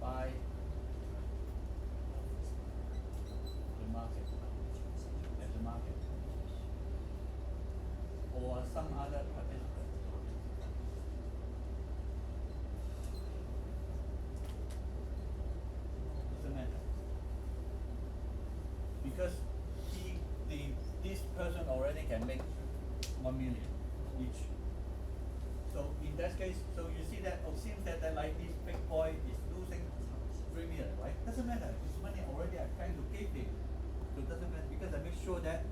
Buy the market, at the market, or some other participant. Doesn't matter. Because this person already can make 1 million each. So in that case, so you see that, it seems that like this big boy is losing 3 million, right? Doesn't matter, his money already I trying to give him. So it doesn't matter because I make sure that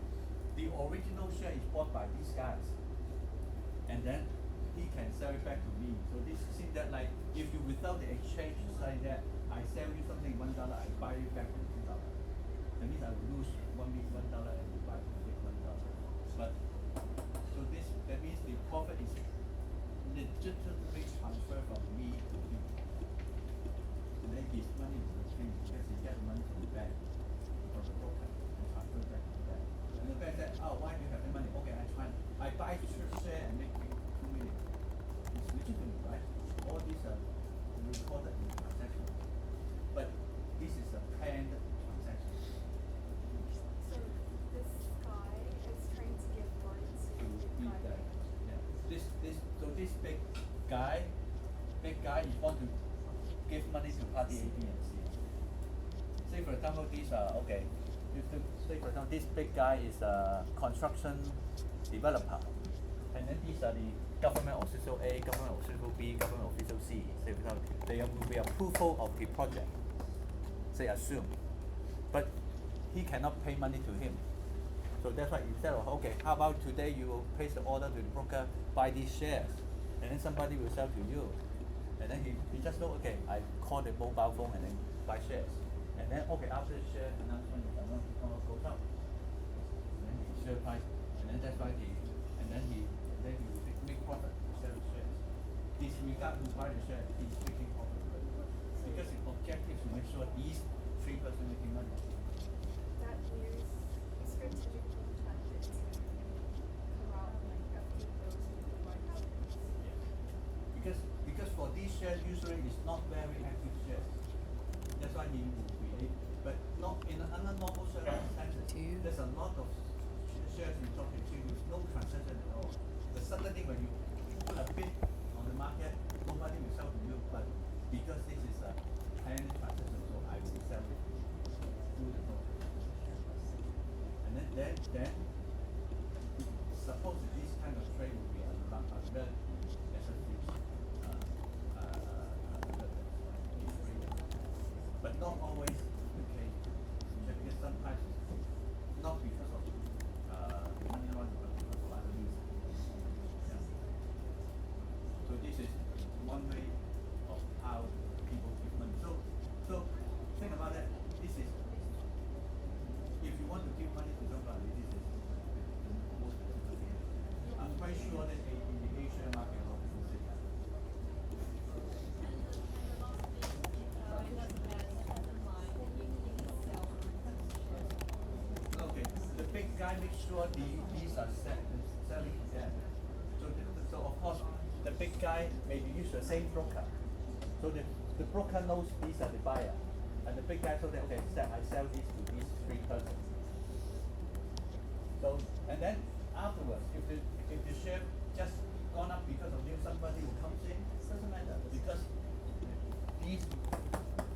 the original share is bought by these guys. And then he can sell it back to me. So this seems that like if you without the exchange like that, I sell you something $1, I buy it back for $2. That means I will lose $1 and you buy for $1. But so this that means the profit is legitimately transferred from me to him. And then his money is retained because he gets money from the bank, from the broker, and transfer back to the bank. And the bank said, oh, why do you have the money? Okay, I buy share and make 2 million. It's legitimate, right? All these are recorded in the transaction. But this is a planned transaction. So this guy is trying to give money to To the eat guy. that. Yeah. This big guy is want to give money to party A, B, and C. Say for example, these are okay. Say for example, this big guy is a construction developer, and then these are the government official A, government official B, government official C. Say for example, they will be approval of the project. Say assume, but he cannot pay money to him. So that's why instead of okay, how about today you will place the order to the broker, buy these shares, and then somebody will sell to you, and then he just know okay, I call the mobile phone and then buy shares, and then okay after the share announcement goes up, and then the share price, and then that's why and then he will make profit to sell the shares. Disregard who buy the share, he's making profit because the objective is to make sure these 3 persons making money. That means he strategically intended to corral like a few of those who would buy companies. Because for these shares usually it's not very active shares. That's why he will create, but not in under normal circumstances. There's a lot of shares in stock exchange with no transaction at all. But suddenly when you put a bid on the market, nobody will sell to you. But because this is a planned transaction, so I will sell it through the broker. And then suppose that this kind of trade will be a relative as a but not always the case. Because sometimes not because of money laundering, but because of other reasons. Yeah. So this is one way of how people give money. So think about that. This is if you want to give money to somebody, this is the most difficult thing. I'm quite sure that in the Asian market of the city. Okay, the big guy makes sure these are selling to them. So of course, the big guy maybe use the same broker. So the broker knows these are the buyer. And the big guy told them, okay, I sell these to these 3 persons. So, and then afterwards, if the share just gone up because of somebody who comes in, doesn't matter because these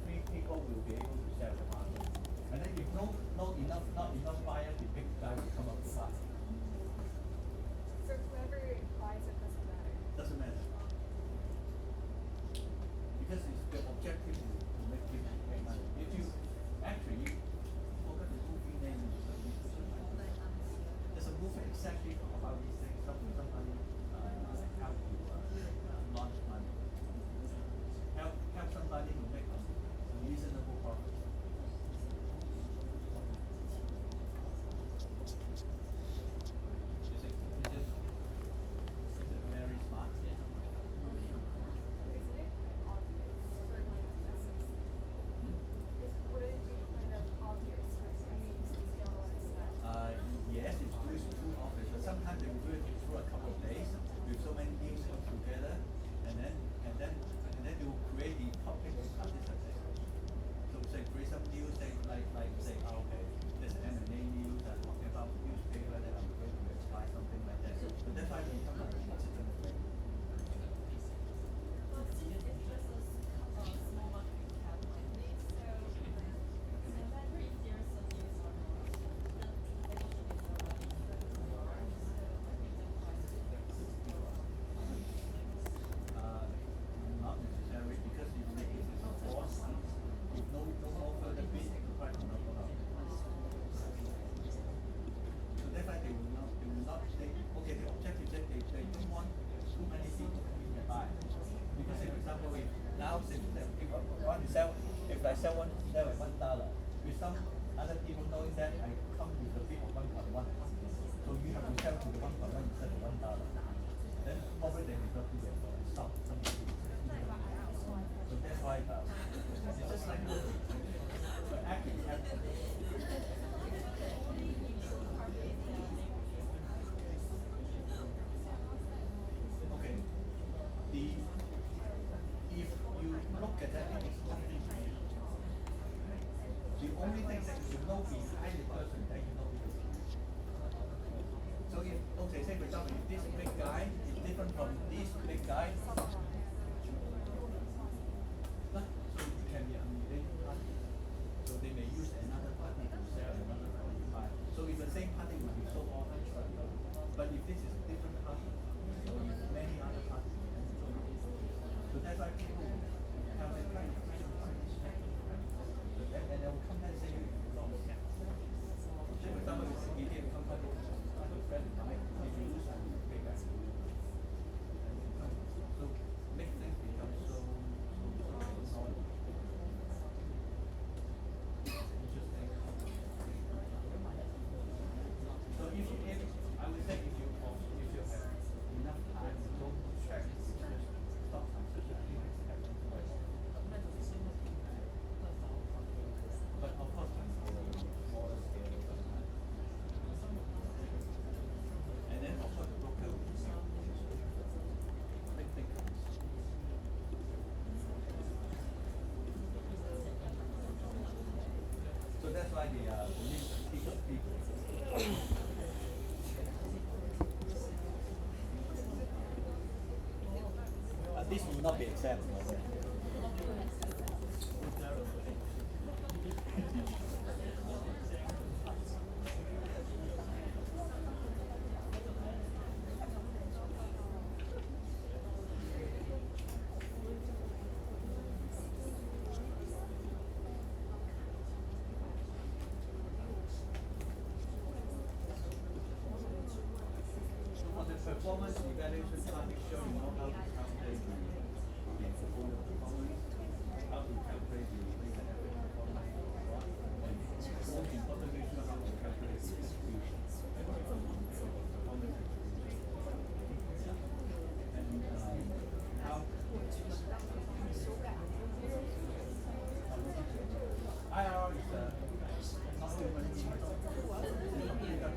3 people will be able to sell the market. And then if not enough buyer, the big guy will come up to buy. So whoever buys it doesn't matter. Doesn't matter. Because it's the objective is to make money. If you actually forget the movie name, there's a movie exactly about these things. Somebody how to launch money. Help somebody to make a reasonable like say, oh, okay, this M&A news and talking about newspaper that I'm going to apply something like that. So that's why we come up with a different thing. Not necessarily, because if it is a force, if no more further bid, the price will not go up. So that's why they will not say, okay, the objective that they don't want too many people coming to buy. Because say, for example, if now say, if I want to sell, if I sell at $1, with some other people knowing that I come with a bid of 1.1, so you have to sell to the 1.1 instead of $1. Then probably they will not do it, stop. So that's why it's just like but actually happening. Okay. If you look at that, it's nothing. The only thing that you know behind the person that you know is. So if okay, say for example, if this big guy is different from this big guy. So it can be unrelated party. So they may use another party to sell another party to buy. So if the same party will be sold all the time. But if this is a different party, so if many other parties. So that's why people have a kind of and they will compensate you from the gap. So for example, if you give a company a friend buy, if you lose and you pay back. So make things become so solid. Interesting. So if I would say if you have enough time to go check stop especially but of course smaller scale and then of course the broker will big so that's why they need to teach people. This will not be accepted. On the performance evaluation chart, it shows you how to calculate the portfolio performance, how to calculate the weighted average performance, and most importantly, show how to calculate the distribution performance. And how IR is not human being, it's a computer.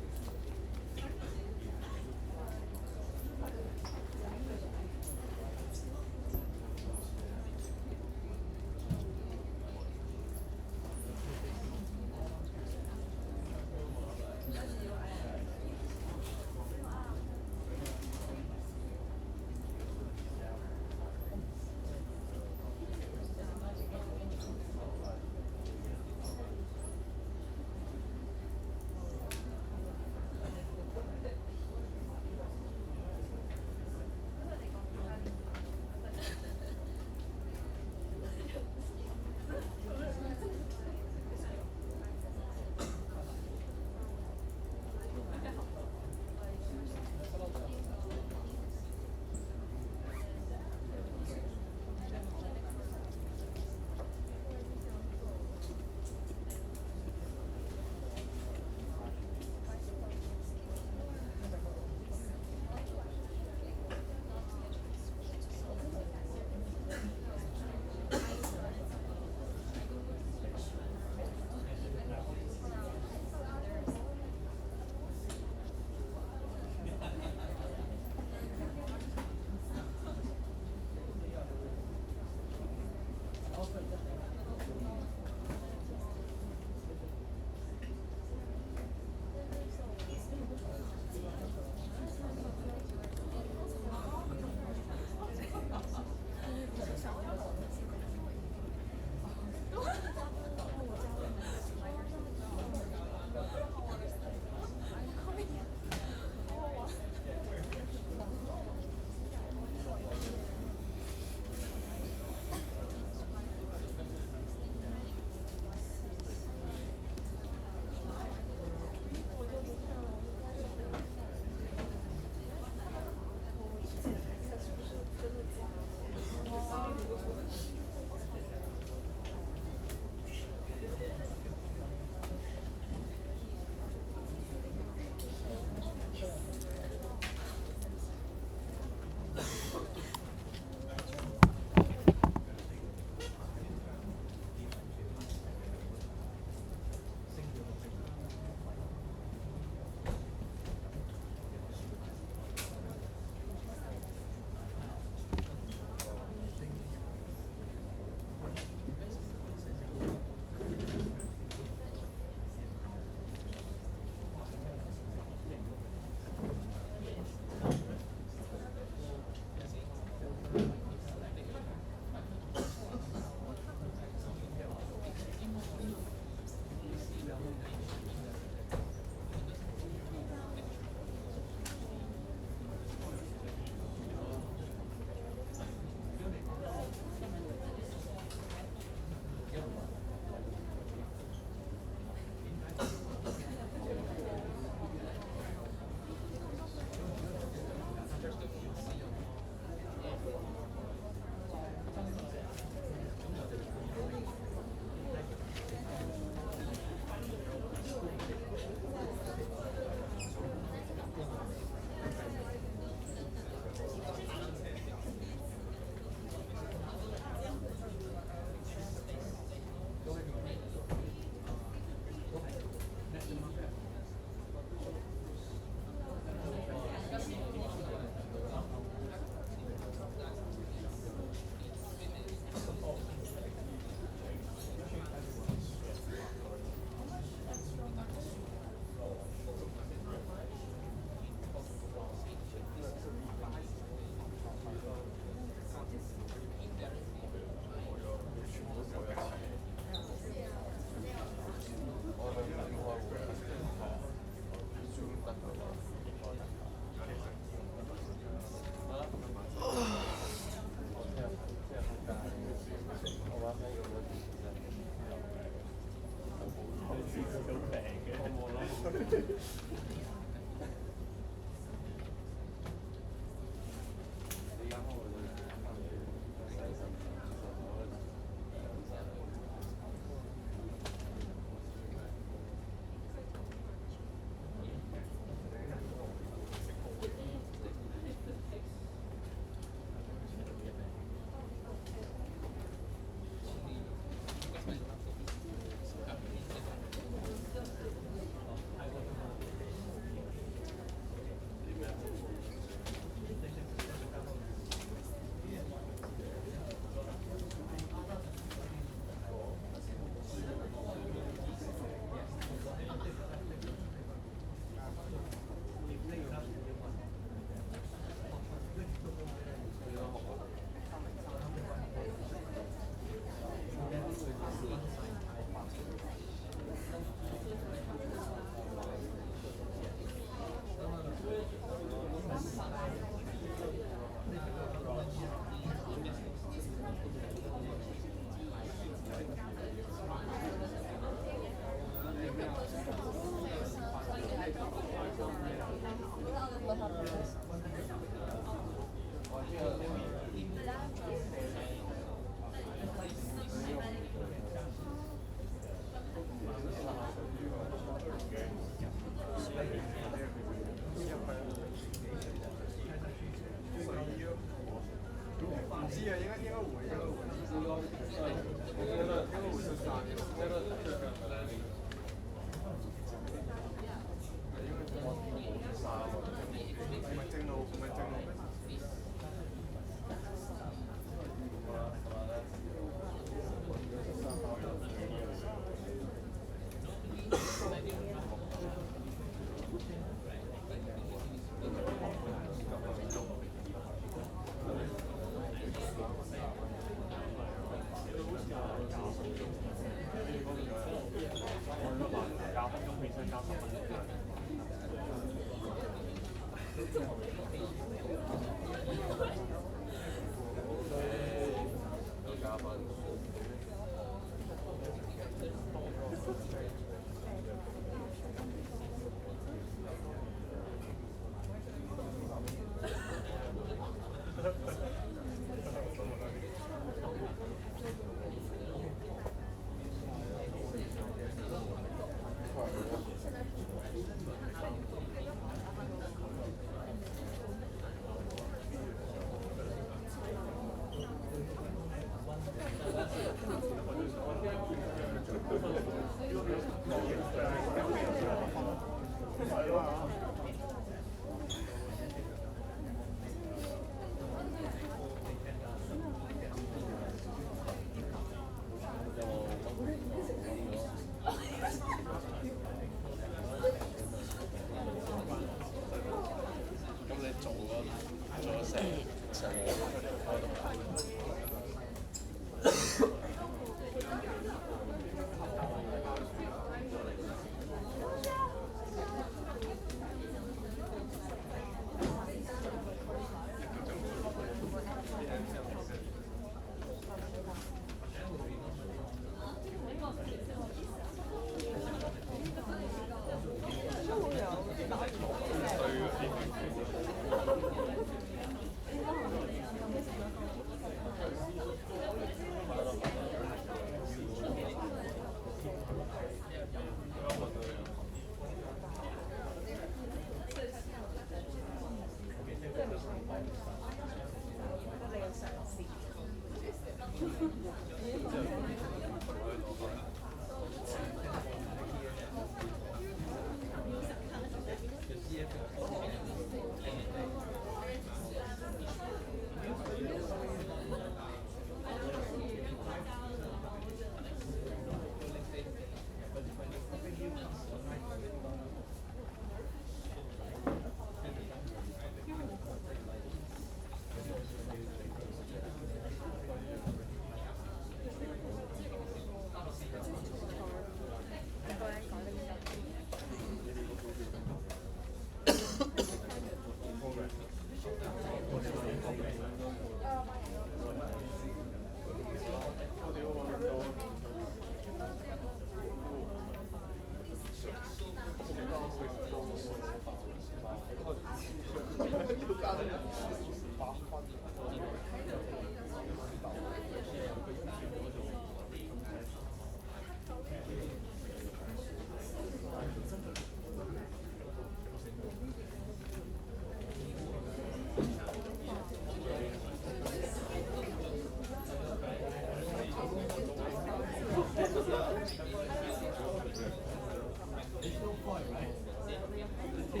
There's no point, right? They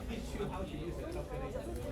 teach you how to use the calculator.